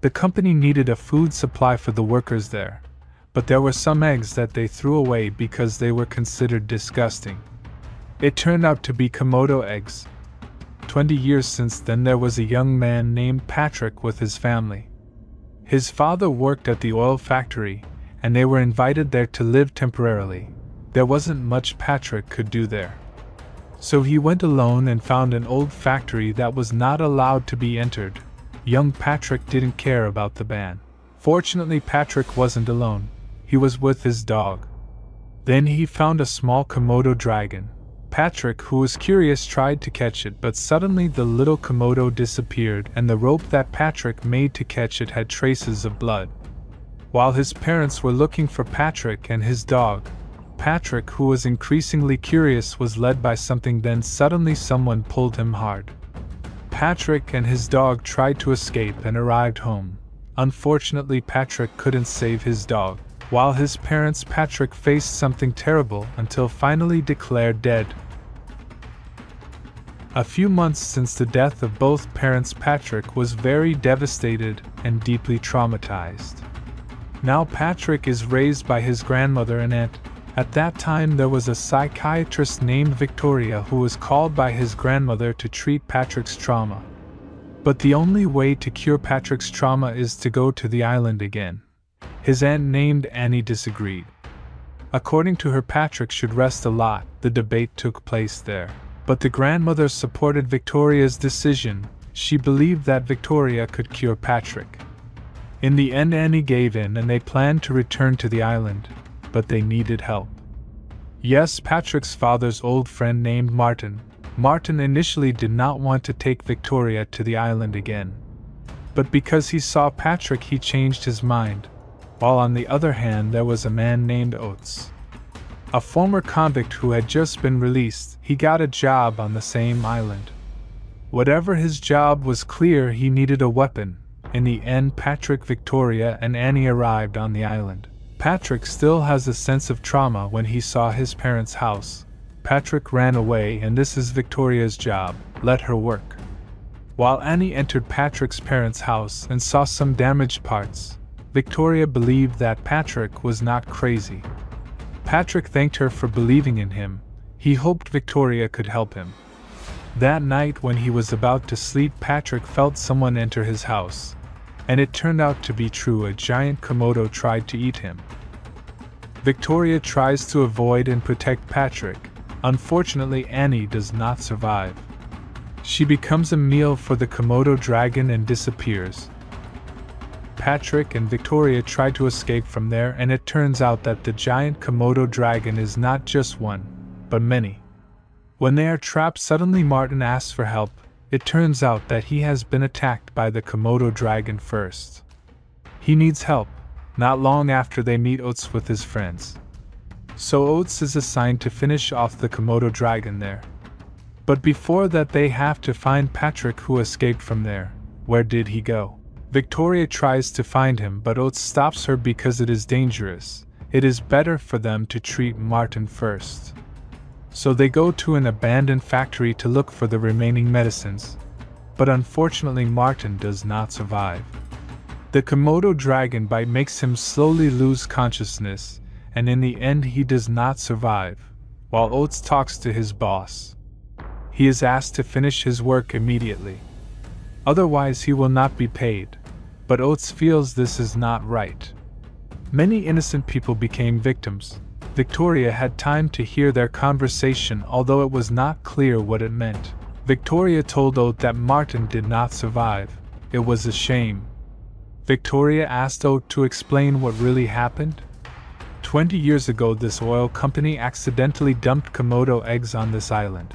The company needed a food supply for the workers there, but there were some eggs that they threw away because they were considered disgusting. It turned out to be Komodo eggs. 20 years since then, there was a young man named Patrick with his family. His father worked at the oil factory, and they were invited there to live temporarily. There wasn't much Patrick could do there. So he went alone and found an old factory that was not allowed to be entered. Young Patrick didn't care about the ban. Fortunately, Patrick wasn't alone. He was with his dog. Then he found a small Komodo dragon. Patrick, who was curious, tried to catch it, but suddenly the little Komodo disappeared and the rope that Patrick made to catch it had traces of blood. While his parents were looking for Patrick and his dog, Patrick, who was increasingly curious, was led by something. Then suddenly someone pulled him hard. Patrick and his dog tried to escape and arrived home. Unfortunately, Patrick couldn't save his dog. While his parents, Patrick faced something terrible until finally declared dead. A few months since the death of both parents, Patrick was very devastated and deeply traumatized. Now Patrick is raised by his grandmother and aunt. At that time, there was a psychiatrist named Victoria who was called by his grandmother to treat Patrick's trauma. But the only way to cure Patrick's trauma is to go to the island again. His aunt named Annie disagreed. According to her, Patrick should rest a lot. The debate took place there. But the grandmother supported Victoria's decision. She believed that Victoria could cure Patrick. In the end, Annie gave in and they planned to return to the island. But they needed help. Yes, Patrick's father's old friend named Martin. Martin initially did not want to take Victoria to the island again. But because he saw Patrick, he changed his mind. While on the other hand, there was a man named Oates. A former convict who had just been released. He got a job on the same island. Whatever his job was clear, he needed a weapon. In the end, Patrick, Victoria, and Annie arrived on the island. Patrick still has a sense of trauma when he saw his parents' house. Patrick ran away, and this is Victoria's job. Let her work. While Annie entered Patrick's parents' house and saw some damaged parts, Victoria believed that Patrick was not crazy. Patrick thanked her for believing in him. He hoped Victoria could help him. That night, when he was about to sleep, Patrick felt someone enter his house. And it turned out to be true. A giant Komodo tried to eat him. Victoria tries to avoid and protect Patrick. Unfortunately, Annie does not survive. She becomes a meal for the Komodo dragon and disappears. Patrick and Victoria try to escape from there, and it turns out that the giant Komodo dragon is not just one, but many. When they are trapped, suddenly Martin asks for help. It turns out that he has been attacked by the Komodo dragon first. He needs help. Not long after, they meet Oates with his friends. So Oates is assigned to finish off the Komodo dragon there. But before that, they have to find Patrick, who escaped from there. Where did he go? Victoria tries to find him, but Oates stops her because it is dangerous. It is better for them to treat Martin first. So they go to an abandoned factory to look for the remaining medicines. But unfortunately, Martin does not survive. The Komodo dragon bite makes him slowly lose consciousness, and in the end he does not survive. While Oates talks to his boss, he is asked to finish his work immediately. Otherwise he will not be paid. But Oates feels this is not right. Many innocent people became victims. Victoria had time to hear their conversation, although it was not clear what it meant. Victoria told Oates that Martin did not survive. It was a shame. Victoria asked Oates to explain what really happened. 20 years ago, this oil company accidentally dumped Komodo eggs on this island.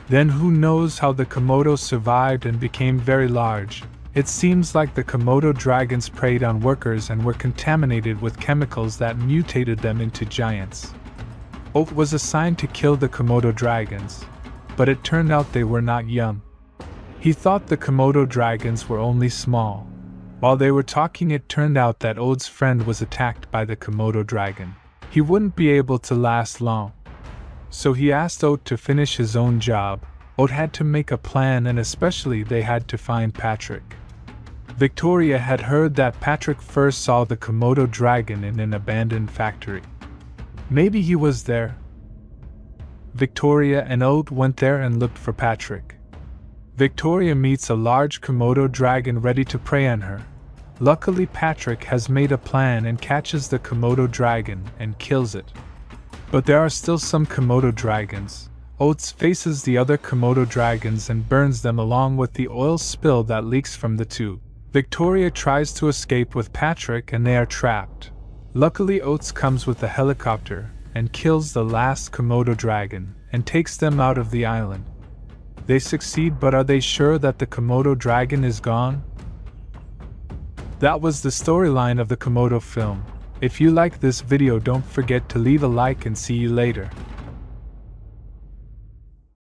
Then who knows how the Komodo survived and became very large. It seems like the Komodo dragons preyed on workers and were contaminated with chemicals that mutated them into giants. Oates was assigned to kill the Komodo dragons, but it turned out they were not young. He thought the Komodo dragons were only small. While they were talking, it turned out that Oates' friend was attacked by the Komodo dragon. He wouldn't be able to last long. So he asked Oates to finish his own job. Oates had to make a plan, and especially they had to find Patrick. Victoria had heard that Patrick first saw the Komodo dragon in an abandoned factory. Maybe he was there. Victoria and Oat went there and looked for Patrick. Victoria meets a large Komodo dragon ready to prey on her. Luckily, Patrick has made a plan and catches the Komodo dragon and kills it. But there are still some Komodo dragons. Oats faces the other Komodo dragons and burns them along with the oil spill that leaks from the tube. Victoria tries to escape with Patrick and they are trapped. Luckily, Oats comes with a helicopter and kills the last Komodo dragon and takes them out of the island. They succeed, but are they sure that the Komodo dragon is gone? That was the storyline of the Komodo film. If you like this video, don't forget to leave a like and see you later.